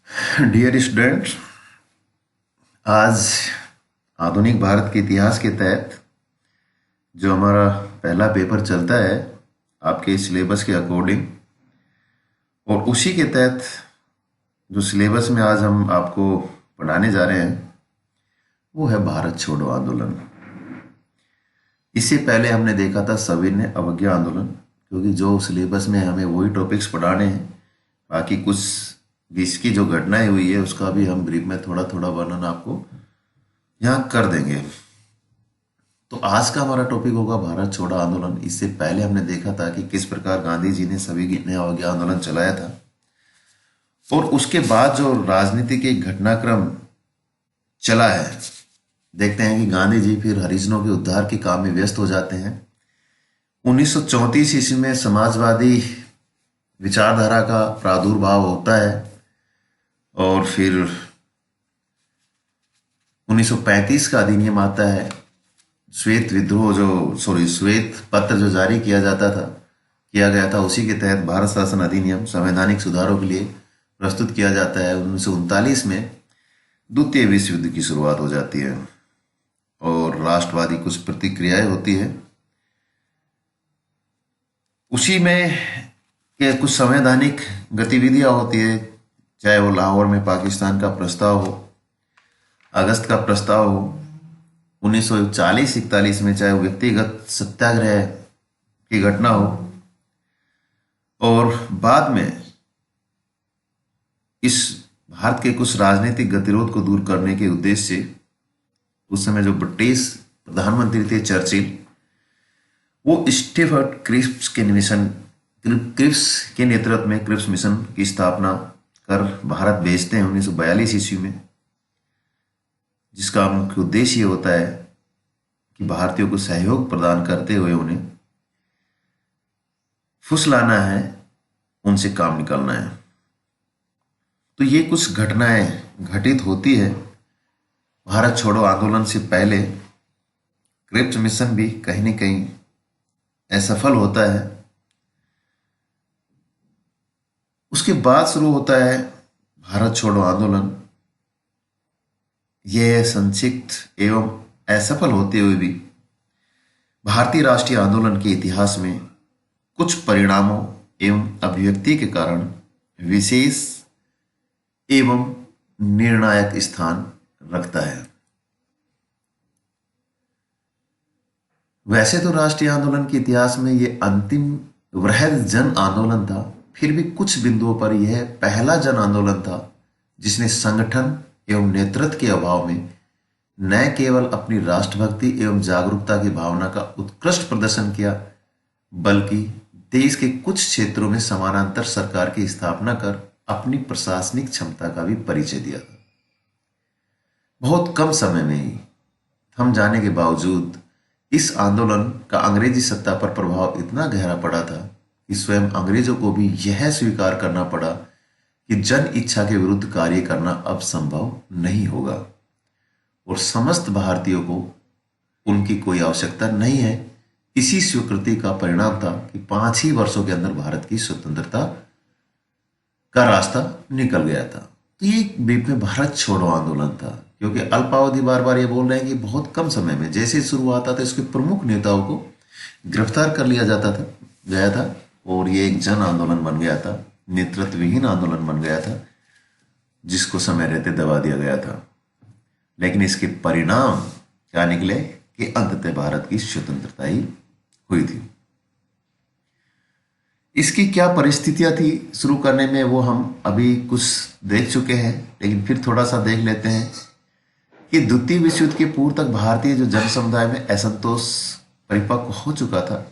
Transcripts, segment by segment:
Dear student, आज आधुनिक भारत के इतिहास के तहत जो हमारा पहला पेपर चलता है आपके सिलेबस के अकॉर्डिंग, और उसी के तहत जो सिलेबस में आज हम आपको पढ़ाने जा रहे हैं वो है भारत छोड़ो आंदोलन। इससे पहले हमने देखा था सविनय अवज्ञा आंदोलन, क्योंकि जो सिलेबस में हमें वही टॉपिक्स पढ़ाने हैं। बाकी कुछ बीच की जो घटनाएं हुई है उसका भी हम ब्रीफ में थोड़ा थोड़ा वर्णन आपको यहाँ कर देंगे। तो आज का हमारा टॉपिक होगा भारत छोड़ो आंदोलन। इससे पहले हमने देखा था कि किस प्रकार गांधी जी ने सविनय अवज्ञा आंदोलन चलाया था, और उसके बाद जो राजनीति के घटनाक्रम चला है, देखते हैं कि गांधी जी फिर हरिजनों के उद्धार के काम में व्यस्त हो जाते हैं। 1934 ईस्वी में समाजवादी विचारधारा का प्रादुर्भाव होता है, और फिर 1935 का अधिनियम आता है। श्वेत पत्र जो जारी किया गया था, उसी के तहत भारत शासन अधिनियम संवैधानिक सुधारों के लिए प्रस्तुत किया जाता है। 1939 में द्वितीय विश्व युद्ध की शुरुआत हो जाती है और राष्ट्रवादी कुछ प्रतिक्रियाएं होती है। उसी में के कुछ संवैधानिक गतिविधियां होती है, चाहे वो लाहौर में पाकिस्तान का प्रस्ताव हो, अगस्त का प्रस्ताव हो, 1940-41 में चाहे वो व्यक्तिगत सत्याग्रह की घटना हो, और बाद में इस भारत के कुछ राजनीतिक गतिरोध को दूर करने के उद्देश्य से उस समय जो ब्रिटिश प्रधानमंत्री थे चर्चिल, वो स्टीफर्ड क्रिप्स के नेतृत्व में क्रिप्स मिशन की स्थापना कर भारत भेजते हैं 1942 ईस्वी में, जिसका मुख्य उद्देश्य ये होता है कि भारतीयों को सहयोग प्रदान करते हुए उन्हें फुसलाना है, उनसे काम निकालना है। तो ये कुछ घटनाएं घटित होती है। भारत छोड़ो आंदोलन से पहले क्रिप्स मिशन भी कहीं न कहीं असफल होता है। उसके बाद शुरू होता है भारत छोड़ो आंदोलन। यह संक्षिप्त एवं असफल होते हुए भी भारतीय राष्ट्रीय आंदोलन के इतिहास में कुछ परिणामों एवं अभिव्यक्ति के कारण विशेष एवं निर्णायक स्थान रखता है। वैसे तो राष्ट्रीय आंदोलन के इतिहास में यह अंतिम वृहद जन आंदोलन था, फिर भी कुछ बिंदुओं पर यह पहला जन आंदोलन था जिसने संगठन एवं नेतृत्व के अभाव में न केवल अपनी राष्ट्रभक्ति एवं जागरूकता की भावना का उत्कृष्ट प्रदर्शन किया, बल्कि देश के कुछ क्षेत्रों में समानांतर सरकार की स्थापना कर अपनी प्रशासनिक क्षमता का भी परिचय दिया था। बहुत कम समय में ही थम जाने के बावजूद इस आंदोलन का अंग्रेजी सत्ता पर प्रभाव इतना गहरा पड़ा था कि स्वयं अंग्रेजों को भी यह स्वीकार करना पड़ा कि जन इच्छा के विरुद्ध कार्य करना अब संभव नहीं होगा, और समस्त भारतीयों को उनकी कोई आवश्यकता नहीं है। इसी स्वीकृति का परिणाम था कि 5 ही वर्षों के अंदर भारत की स्वतंत्रता का रास्ता निकल गया था। तो ये बीच में भारत छोड़ो आंदोलन था, क्योंकि अल्पावधि बार बार ये बोल रहे हैं कि बहुत कम समय में जैसे शुरू हुआ था इसके प्रमुख नेताओं को गिरफ्तार कर लिया गया था, और ये एक जन आंदोलन बन गया था, नेतृत्वहीन आंदोलन बन गया था, जिसको समय रहते दबा दिया गया था। लेकिन इसके परिणाम क्या निकले कि अंततः भारत की स्वतंत्रता ही हुई थी। इसकी क्या परिस्थितियां थी शुरू करने में, वो हम अभी कुछ देख चुके हैं, लेकिन फिर थोड़ा सा देख लेते हैं कि द्वितीय विश्व युद्ध के पूर्व तक भारतीय जो जन समुदाय में असंतोष परिपक्व हो चुका था।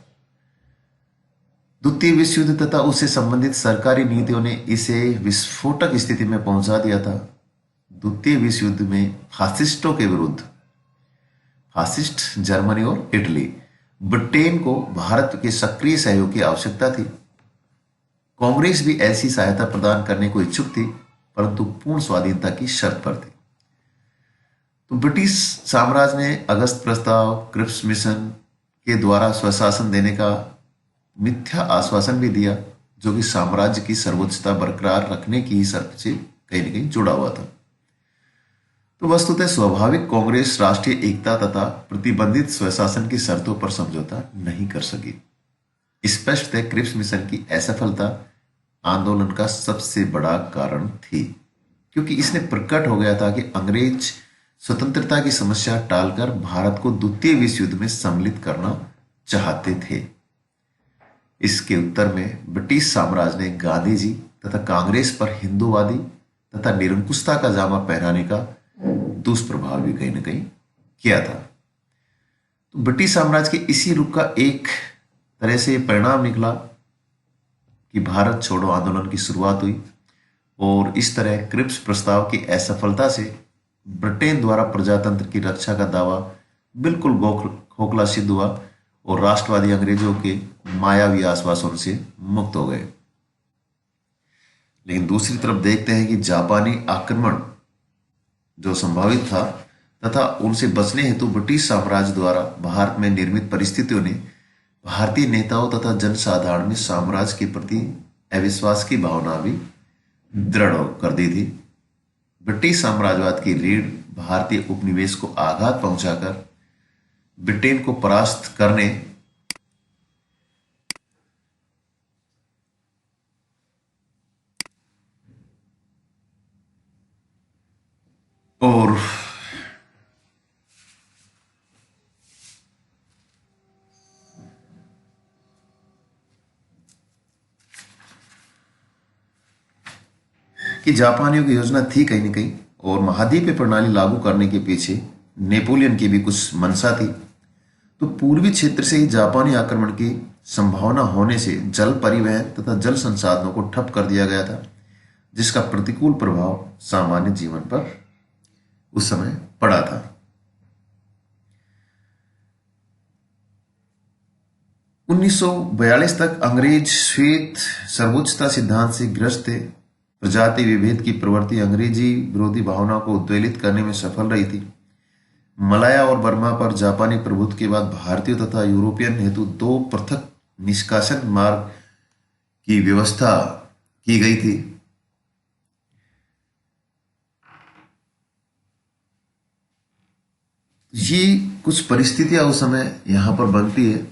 द्वितीय विश्व युद्ध तथा उससे संबंधित सरकारी नीतियों ने इसे विस्फोटक स्थिति में पहुंचा दिया था। द्वितीय विश्व युद्ध में फासिस्टों के विरुद्ध फासिस्ट जर्मनी और इटली, ब्रिटेन को भारत के सक्रिय सहयोग की आवश्यकता थी। कांग्रेस भी ऐसी सहायता प्रदान करने को इच्छुक थी, परंतु पूर्ण स्वाधीनता की शर्त पर थी। तो ब्रिटिश साम्राज्य ने अगस्त प्रस्ताव, क्रिप्स मिशन के द्वारा स्वशासन देने का मिथ्या आश्वासन भी दिया, जो कि साम्राज्य की सर्वोच्चता बरकरार रखने की ही शर्त से कहीं न कहीं जुड़ा हुआ था। तो वस्तुतः स्वाभाविक कांग्रेस राष्ट्रीय एकता तथा प्रतिबंधित स्वशासन की शर्तों पर समझौता नहीं कर सकी। स्पष्ट है, क्रिप्स मिशन की असफलता आंदोलन का सबसे बड़ा कारण थी, क्योंकि इसने प्रकट हो गया था कि अंग्रेज स्वतंत्रता की समस्या टालकर भारत को द्वितीय विश्व युद्ध में सम्मिलित करना चाहते थे। इसके उत्तर में ब्रिटिश साम्राज्य ने गांधी जी तथा कांग्रेस पर हिंदूवादी तथा निरंकुशता का जामा पहनाने का दुष्प्रभाव भी कहीं न कहीं किया था। तो ब्रिटिश साम्राज्य के इसी रुख का एक तरह से परिणाम निकला कि भारत छोड़ो आंदोलन की शुरुआत हुई, और इस तरह क्रिप्स प्रस्ताव की असफलता से ब्रिटेन द्वारा प्रजातंत्र की रक्षा का दावा बिल्कुल खोखला सिद्ध हुआ और राष्ट्रवादी अंग्रेजों के मायावी आश्वासनों से मुक्त हो गए। लेकिन दूसरी तरफ देखते हैं कि जापानी आक्रमण जो संभावित था तथा उनसे बचने हेतु ब्रिटिश साम्राज्य द्वारा भारत में निर्मित परिस्थितियों ने भारतीय नेताओं तथा जनसाधारण में साम्राज्य के प्रति अविश्वास की भावना भी दृढ़ कर दी थी। ब्रिटिश साम्राज्यवाद की रीढ़ भारतीय उपनिवेश को आघात पहुंचाकर ब्रिटेन को परास्त करने और कि जापानियों की योजना थी कहीं न कहीं, और महाद्वीपीय प्रणाली लागू करने के पीछे नेपोलियन की भी कुछ मंशा थी। तो पूर्वी क्षेत्र से ही जापानी आक्रमण की संभावना होने से जल परिवहन तथा जल संसाधनों को ठप कर दिया गया था, जिसका प्रतिकूल प्रभाव सामान्य जीवन पर उस समय पड़ा था। उन्नीस तक अंग्रेज श्वेत सर्वोच्चता सिद्धांत से ग्रस्त थे। प्रजाति विभेद की प्रवृत्ति अंग्रेजी विरोधी भावना को उद्वेलित करने में सफल रही थी। मलाया और बर्मा पर जापानी प्रभुत्व के बाद भारतीय तथा यूरोपियन हेतु दो पृथक निष्कासन मार्ग की व्यवस्था की गई थी। ये कुछ परिस्थितियां उस समय यहां पर बनती है।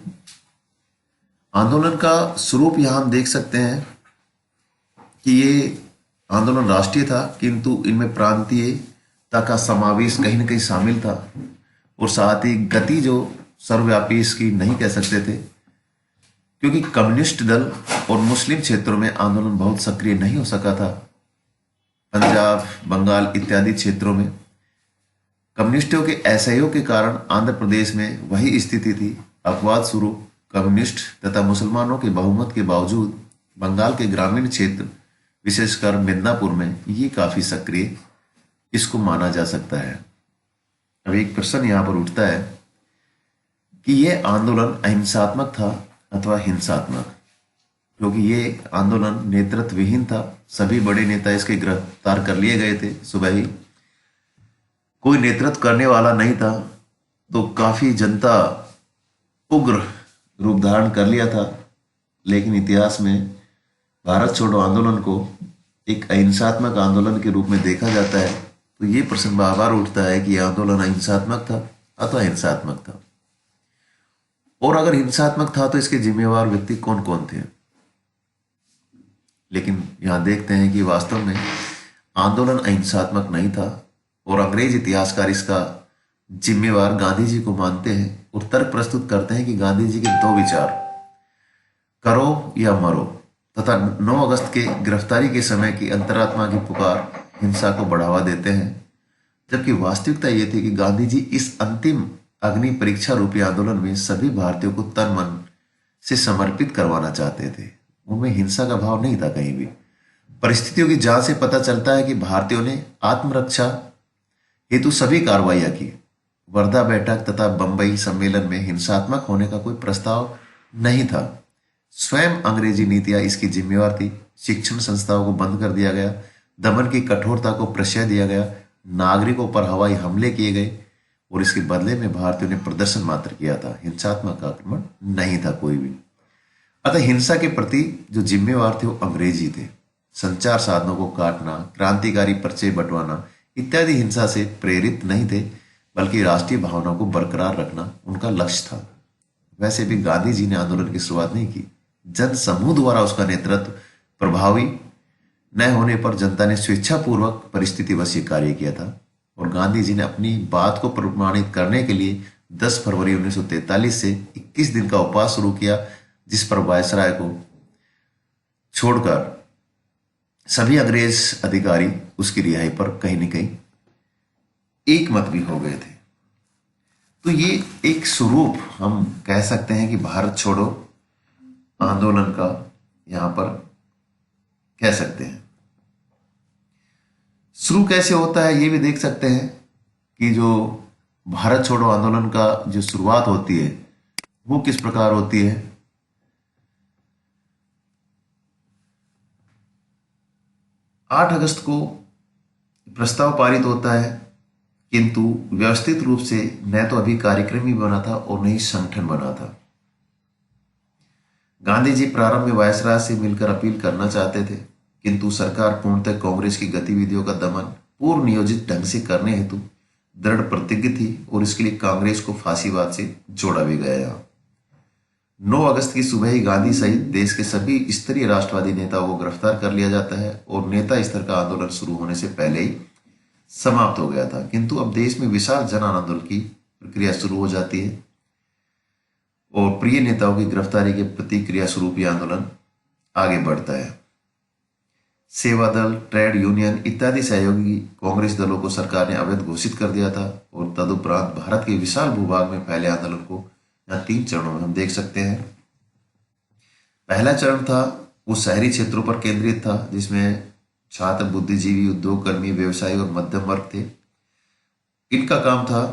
आंदोलन का स्वरूप यहां हम देख सकते हैं कि ये आंदोलन राष्ट्रीय था, किंतु इनमें प्रांतीयता का समावेश कहीं न कहीं शामिल था, और साथ ही गति जो सर्वव्यापी इसकी नहीं कह सकते थे, क्योंकि कम्युनिस्ट दल और मुस्लिम क्षेत्रों में आंदोलन बहुत सक्रिय नहीं हो सका था। पंजाब, बंगाल इत्यादि क्षेत्रों में कम्युनिस्टों के असहयोग के कारण आंध्र प्रदेश में वही स्थिति थी। अपवाद स्वरूप कम्युनिस्ट तथा मुसलमानों के बहुमत के बावजूद बंगाल के ग्रामीण क्षेत्र, विशेषकर मिदनापुर में ये काफी सक्रिय इसको माना जा सकता है। अब एक प्रश्न यहाँ पर उठता है कि यह आंदोलन अहिंसात्मक था अथवा हिंसात्मक, क्योंकि ये आंदोलन नेतृत्वहीन था। सभी बड़े नेता इसके गिरफ्तार कर लिए गए थे सुबह ही, कोई नेतृत्व करने वाला नहीं था। तो काफी जनता उग्र रूप धारण कर लिया था। लेकिन इतिहास में भारत छोड़ो आंदोलन को एक अहिंसात्मक आंदोलन के रूप में देखा जाता है। तो ये प्रश्न बार बार उठता है कि यह आंदोलन अहिंसात्मक था अथवा हिंसात्मक था, और अगर हिंसात्मक था तो इसके जिम्मेवार व्यक्ति कौन कौन थे। लेकिन यहां देखते हैं कि वास्तव में आंदोलन अहिंसात्मक नहीं था, और अंग्रेज इतिहासकार इसका जिम्मेवार गांधी जी को मानते हैं और तर्क प्रस्तुत करते हैं कि गांधी जी के दो विचार, करो या मरो तथा 9 अगस्त के गिरफ्तारी के समय की अंतरात्मा की पुकार हिंसा को बढ़ावा देते हैं। जबकि वास्तविकता यह थी कि गांधी जी इस अंतिम अग्नि परीक्षा रूपी आंदोलन में सभी भारतीयों को तन मन से समर्पित करवाना चाहते थे। उनमें हिंसा का भाव नहीं था कहीं भी। परिस्थितियों की जांच से पता चलता है कि भारतीयों ने आत्मरक्षा हेतु सभी कार्रवाइयां की। वर्धा बैठक तथा बंबई सम्मेलन में हिंसात्मक होने का कोई प्रस्ताव नहीं था। स्वयं अंग्रेजी नीतियां इसकी जिम्मेवार थी। शिक्षण संस्थाओं को बंद कर दिया गया, दमन की कठोरता को प्रश्रय दिया गया, नागरिकों पर हवाई हमले किए गए, और इसके बदले में भारतीयों ने प्रदर्शन मात्र किया था। हिंसात्मक आक्रमण नहीं था कोई भी। अतः हिंसा के प्रति जो जिम्मेवार थे वो अंग्रेजी थे। संचार साधनों को काटना, क्रांतिकारी पर्चे बंटवाना इत्यादि हिंसा से प्रेरित नहीं थे, बल्कि राष्ट्रीय भावना को बरकरार रखना उनका लक्ष्य था। वैसे भी गांधी जी ने आंदोलन की शुरुआत नहीं की, जन समूह द्वारा उसका नेतृत्व प्रभावी न होने पर जनता ने स्वेच्छापूर्वक परिस्थितिवश ये कार्य किया था। और गांधी जी ने अपनी बात को प्रमाणित करने के लिए 10 फरवरी 1943 से 21 दिन का उपवास शुरू किया, जिस पर वायसराय को छोड़कर सभी अंग्रेज अधिकारी उसकी रिहाई पर कहीं न कहीं एक मत भी हो गए थे। तो ये एक स्वरूप हम कह सकते हैं कि भारत छोड़ो आंदोलन का यहां पर कह सकते हैं। शुरू कैसे होता है ये भी देख सकते हैं कि जो भारत छोड़ो आंदोलन का जो शुरुआत होती है वो किस प्रकार होती है। 8 अगस्त को प्रस्ताव पारित होता है, किंतु व्यवस्थित रूप से न तो अभी कार्यक्रम ही बना था और न ही संगठन बना था। गांधी जी प्रारंभ में वायसराय से मिलकर अपील करना चाहते थे, किंतु सरकार पूर्णतः कांग्रेस की गतिविधियों का दमन पूर्व नियोजित ढंग से करने हेतु दृढ़ प्रतिज्ञ थी और इसके लिए कांग्रेस को फांसीवाद से जोड़ा भी गया। 9 अगस्त की सुबह ही गांधी सहित देश के सभी स्तरीय राष्ट्रवादी नेताओं को गिरफ्तार कर लिया जाता है और नेता स्तर का आंदोलन शुरू होने से पहले ही समाप्त हो गया था। किंतु अब देश में विशाल जन आंदोलन की प्रक्रिया शुरू हो जाती है और प्रिय नेताओं की गिरफ्तारी के प्रतिक्रिया स्वरूप यह आंदोलन आगे बढ़ता है। सेवा दल, ट्रेड यूनियन इत्यादि सहयोगी कांग्रेस दलों को सरकार ने अवैध घोषित कर दिया था और तदुपरांत भारत के विशाल भूभाग में फैले आंदोलन को यहाँ 3 चरणों में हम देख सकते हैं। पहला चरण था वो शहरी क्षेत्रों पर केंद्रित था, जिसमें छात्र, बुद्धिजीवी, उद्योग कर्मी, व्यवसायी और मध्यम वर्ग थे। इनका काम था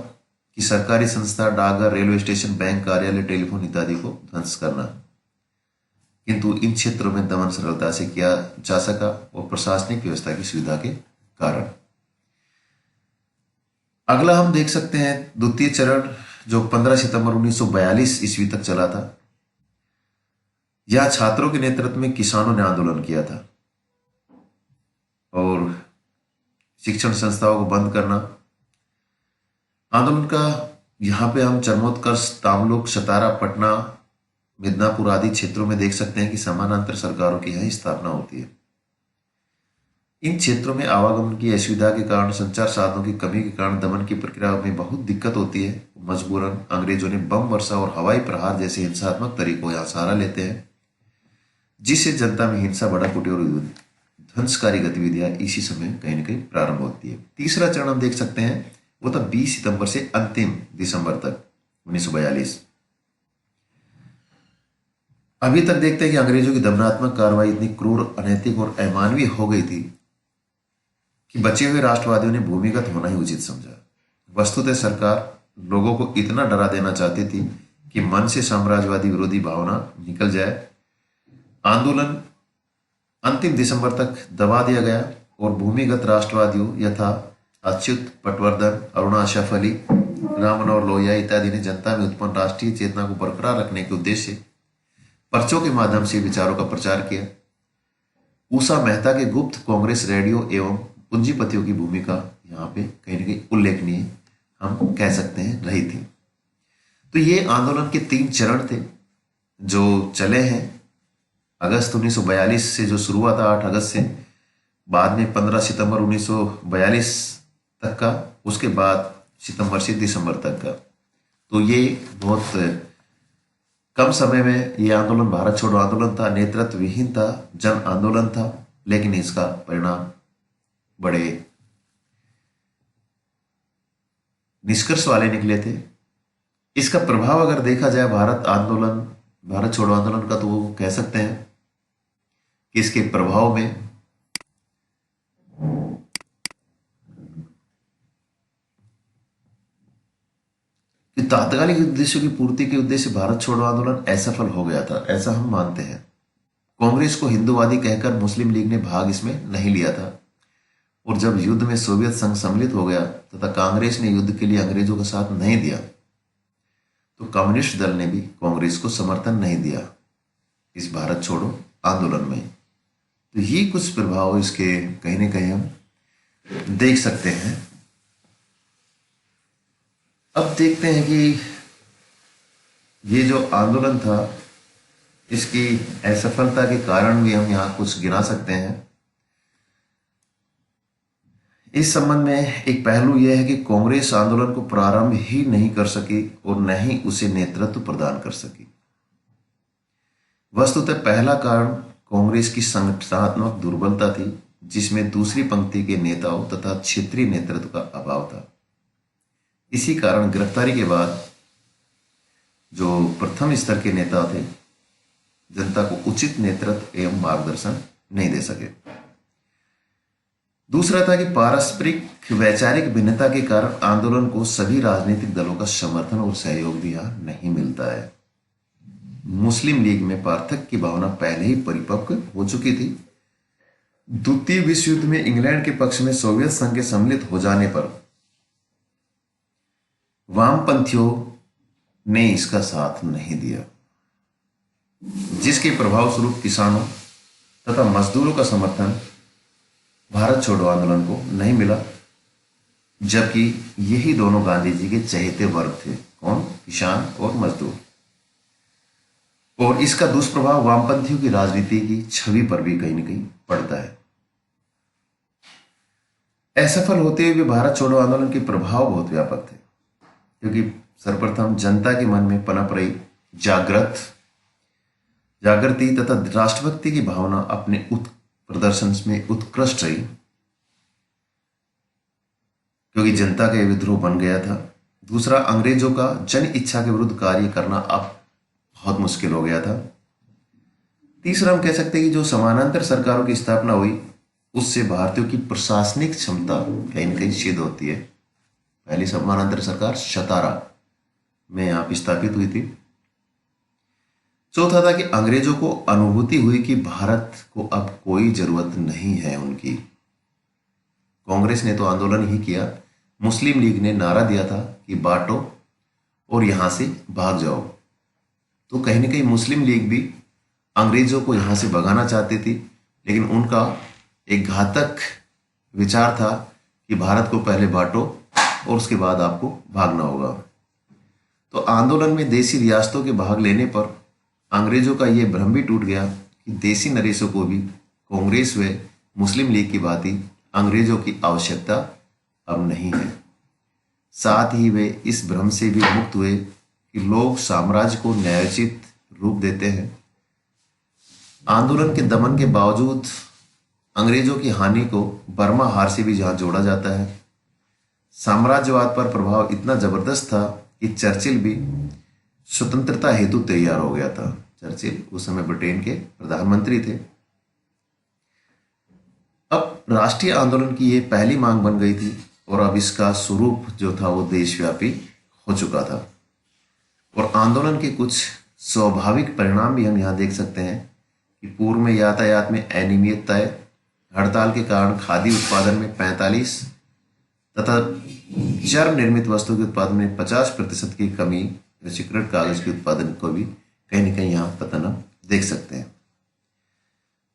कि सरकारी संस्था, डाकघर, रेलवे स्टेशन, बैंक कार्यालय, टेलीफोन इत्यादि को ध्वंस करना, किंतु इन क्षेत्रों में दमन सरलता से किया जा सका और प्रशासनिक व्यवस्था की सुविधा के कारण। अगला हम देख सकते हैं द्वितीय चरण, जो 15 सितंबर 1942 ईस्वी तक चला था। यह छात्रों के नेतृत्व में किसानों ने आंदोलन किया था और शिक्षण संस्थाओं को बंद करना। आंदोलन का यहां पे हम चरमोत्कर्ष तामलुक, सतारा, पटना, मिदनापुर आदि क्षेत्रों में देख सकते हैं कि समानांतर सरकारों की यहां स्थापना होती है। इन क्षेत्रों में आवागमन की असुविधा के कारण, संचार साधनों की कमी के कारण दमन की प्रक्रिया में बहुत दिक्कत होती है। मजबूरन अंग्रेजों ने बम वर्षा और हवाई प्रहार जैसे हिंसात्मक तरीकों यहां सहारा लेते हैं, जिससे जनता में हिंसा, बड़ाकुटी और ध्वंसकारी गतिविधियां इसी समय कहीं न कहीं प्रारंभ होती है। तीसरा चरण हम देख सकते हैं वो था 20 सितंबर से अंतिम दिसंबर तक 1942। अभी तक देखते हैं कि अंग्रेजों की दमनात्मक कार्रवाई इतनी क्रूर, अनैतिक और अमानवीय हो गई थी कि बचे हुए राष्ट्रवादियों ने भूमिगत होना ही उचित समझा। वस्तुतः सरकार लोगों को इतना डरा देना चाहती थी कि मन से साम्राज्यवादी विरोधी भावना निकल जाए। आंदोलन अंतिम दिसंबर तक दबा दिया गया और भूमिगत राष्ट्रवादियों यथा अच्युत, पटवर्धन, अरुणा अशरफ अली, राममनोहर लोहिया इत्यादि ने जनता में उत्पन्न राष्ट्रीय चेतना को बरकरार रखने के उद्देश्य से पर्चों के माध्यम से विचारों का प्रचार किया। उषा मेहता के गुप्त कांग्रेस रेडियो एवं पूंजीपतियों की भूमिका यहाँ पे कहीं न कहीं उल्लेखनीय हम कह सकते हैं रही थी। तो ये आंदोलन के 3 चरण थे जो चले हैं। अगस्त 1942 से जो शुरू हुआ था 8 अगस्त से, बाद में 15 सितंबर 1942 तक का, उसके बाद सितंबर से दिसंबर तक का। तो ये बहुत कम समय में ये आंदोलन भारत छोड़ो आंदोलन था, नेतृत्व विहीन था, जन आंदोलन था, लेकिन इसका परिणाम बड़े निष्कर्ष वाले निकले थे। इसका प्रभाव अगर देखा जाए भारत छोड़ो आंदोलन का, तो वो कह सकते हैं कि इसके प्रभाव में कि तात्कालिक उद्देश्यों की पूर्ति के उद्देश्य भारत छोड़ो आंदोलन असफल हो गया था, ऐसा हम मानते हैं। कांग्रेस को हिंदूवादी कहकर मुस्लिम लीग ने भाग इसमें नहीं लिया था और जब युद्ध में सोवियत संघ सम्मिलित हो गया तथा कांग्रेस ने युद्ध के लिए अंग्रेजों का साथ नहीं दिया, तो कम्युनिस्ट दल ने भी कांग्रेस को समर्थन नहीं दिया इस भारत छोड़ो आंदोलन में। तो ये कुछ प्रभाव इसके कहीं ना कहीं हम देख सकते हैं। अब देखते हैं कि ये जो आंदोलन था इसकी असफलता के कारण भी हम यहाँ कुछ गिना सकते हैं। इस संबंध में एक पहलू यह है कि कांग्रेस आंदोलन को प्रारंभ ही नहीं कर सकी और न ही उसे नेतृत्व प्रदान कर सकी। वस्तुतः पहला कारण कांग्रेस की संगठनात्मक दुर्बलता थी, जिसमें दूसरी पंक्ति के नेताओं तथा क्षेत्रीय नेतृत्व का अभाव था। इसी कारण गिरफ्तारी के बाद जो प्रथम स्तर के नेता थे, जनता को उचित नेतृत्व एवं मार्गदर्शन नहीं दे सके। दूसरा था कि पारस्परिक वैचारिक भिन्नता के कारण आंदोलन को सभी राजनीतिक दलों का समर्थन और सहयोग भी यहां नहीं मिलता है। मुस्लिम लीग में पार्थक्य की भावना पहले ही परिपक्व हो चुकी थी। द्वितीय विश्व युद्ध में इंग्लैंड के पक्ष में सोवियत संघ के सम्मिलित हो जाने पर वामपंथियों ने इसका साथ नहीं दिया, जिसके प्रभाव स्वरूप किसानों तथा मजदूरों का समर्थन भारत छोड़ो आंदोलन को नहीं मिला, जबकि यही दोनों गांधी जी के चहेते वर्ग थे। कौन? किसान और मजदूर। और इसका दुष्प्रभाव वामपंथियों की राजनीति की छवि पर भी कहीं न कहीं पड़ता है। असफल होते हुए भी भारत छोड़ो आंदोलन के प्रभाव बहुत व्यापक थे, क्योंकि सर्वप्रथम जनता के मन में पनप रही जागृति तथा राष्ट्रभक्ति की भावना अपने प्रदर्शन में उत्कृष्ट रही, क्योंकि जनता का विद्रोह बन गया था। दूसरा, अंग्रेजों का जन इच्छा के विरुद्ध कार्य करना अब बहुत मुश्किल हो गया था। तीसरा, हम कह सकते हैं कि जो समानांतर सरकारों की स्थापना हुई उससे भारतीयों की प्रशासनिक क्षमता कहीं न कहीं सिद्ध होती है। पहली समानांतर सरकार सतारा में यहाँ पर स्थापित हुई थी। चौथा था कि अंग्रेजों को अनुभूति हुई कि भारत को अब कोई जरूरत नहीं है उनकी। कांग्रेस ने तो आंदोलन ही किया, मुस्लिम लीग ने नारा दिया था कि बांटो और यहां से भाग जाओ। तो कहीं ना कहीं मुस्लिम लीग भी अंग्रेजों को यहां से भगाना चाहती थी, लेकिन उनका एक घातक विचार था कि भारत को पहले बांटो और उसके बाद आपको भागना होगा। तो आंदोलन में देसी रियासतों के भाग लेने पर अंग्रेजों का यह भ्रम भी टूट गया कि देसी नरेशों को भी कांग्रेस व मुस्लिम लीग की भांति अंग्रेजों की आवश्यकता अब नहीं है। साथ ही वे इस भ्रम से भी मुक्त हुए कि लोग साम्राज्य को न्यायोचित रूप देते हैं। आंदोलन के दमन के बावजूद अंग्रेजों की हानि को बर्मा हार से भी जहां जोड़ा जाता है। साम्राज्यवाद पर प्रभाव इतना जबरदस्त था कि चर्चिल भी स्वतंत्रता हेतु तैयार हो गया था। चर्चिल उस समय ब्रिटेन के प्रधानमंत्री थे। अब राष्ट्रीय आंदोलन की यह पहली मांग बन गई थी और अब इसका स्वरूप जो था वो देशव्यापी हो चुका था। और आंदोलन के कुछ स्वाभाविक परिणाम भी हम यहाँ देख सकते हैं कि पूर्व में यातायात में अनियमितता है। हड़ताल के कारण खादी उत्पादन में 45 तथा चर्म निर्मित वस्तु के उत्पादन में 50% की कमी, रिसाइक्ल्ड कागज के उत्पादन को भी कहीं न कहीं यहाँ पतन हम देख सकते हैं।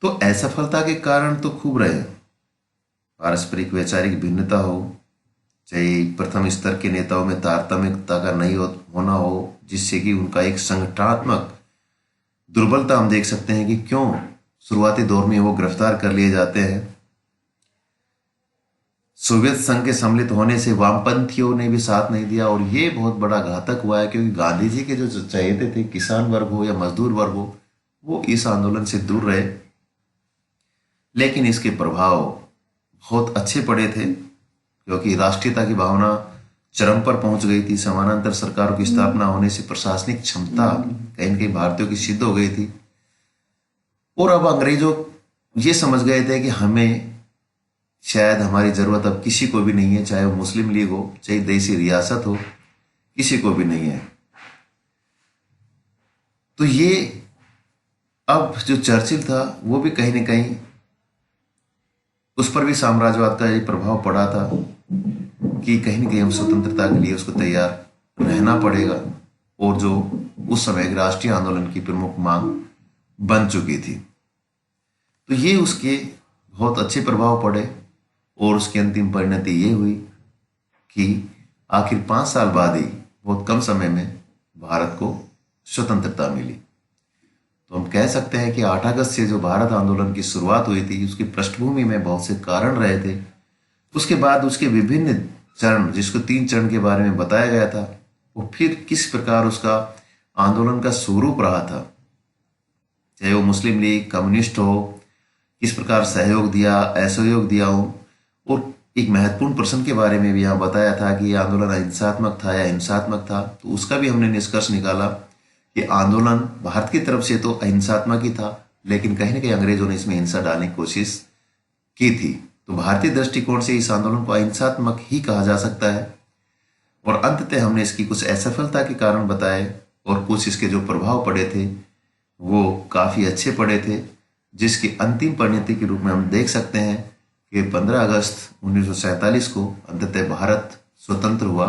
तो असफलता के कारण तो खूब रहे, पारस्परिक वैचारिक भिन्नता हो, चाहे प्रथम स्तर के नेताओं में तारतम्यता का नहीं होना हो, जिससे कि उनका एक संगठनात्मक दुर्बलता हम देख सकते हैं कि क्यों शुरुआती दौर में वो गिरफ्तार कर लिए जाते हैं। सोवियत संघ के सम्मिलित होने से वामपंथियों ने भी साथ नहीं दिया और ये बहुत बड़ा घातक हुआ है, क्योंकि गांधी जी के जो चहेते थे, किसान वर्ग हो या मजदूर वर्ग हो, वो इस आंदोलन से दूर रहे। लेकिन इसके प्रभाव बहुत अच्छे पड़े थे, क्योंकि राष्ट्रीयता की भावना चरम पर पहुंच गई थी। समानांतर सरकारों की स्थापना होने से प्रशासनिक क्षमता कहीं न कहीं भारतीयों की सिद्ध हो गई थी। और अब अंग्रेजों ये समझ गए थे कि हमें शायद हमारी जरूरत अब किसी को भी नहीं है, चाहे वो मुस्लिम लीग हो, चाहे देसी रियासत हो, किसी को भी नहीं है। तो ये अब जो चर्चिल था वो भी कहीं ना कहीं उस पर भी साम्राज्यवाद का ये प्रभाव पड़ा था कि कहीं ना कहीं हम स्वतंत्रता के लिए उसको तैयार रहना पड़ेगा, और जो उस समय राष्ट्रीय आंदोलन की प्रमुख मांग बन चुकी थी। तो ये उसके बहुत अच्छे प्रभाव पड़े और उसकी अंतिम परिणति ये हुई कि आखिर 5 साल बाद ही, बहुत कम समय में, भारत को स्वतंत्रता मिली। तो हम कह सकते हैं कि 8 अगस्त से जो भारत आंदोलन की शुरुआत हुई थी, उसकी पृष्ठभूमि में बहुत से कारण रहे थे। उसके बाद उसके विभिन्न चरण, जिसको 3 चरण के बारे में बताया गया था, वो फिर किस प्रकार उसका आंदोलन का स्वरूप रहा था, चाहे वो मुस्लिम लीग, कम्युनिस्ट हो, किस प्रकार सहयोग दिया, असहयोग दिया हो। और एक महत्वपूर्ण प्रश्न के बारे में भी यहाँ बताया था कि ये आंदोलन अहिंसात्मक था या हिंसात्मक था। तो उसका भी हमने निष्कर्ष निकाला कि आंदोलन भारत की तरफ से तो अहिंसात्मक ही था, लेकिन कहीं ना कहीं अंग्रेजों ने इसमें हिंसा डालने की कोशिश की थी। तो भारतीय दृष्टिकोण से इस आंदोलन को अहिंसात्मक ही कहा जा सकता है। और अंततः हमने इसकी कुछ असफलता के कारण बताए और कुछ इसके जो प्रभाव पड़े थे वो काफी अच्छे पड़े थे, जिसकी अंतिम परिणति के रूप में हम देख सकते हैं कि 15 अगस्त 1947 को अंततः भारत स्वतंत्र हुआ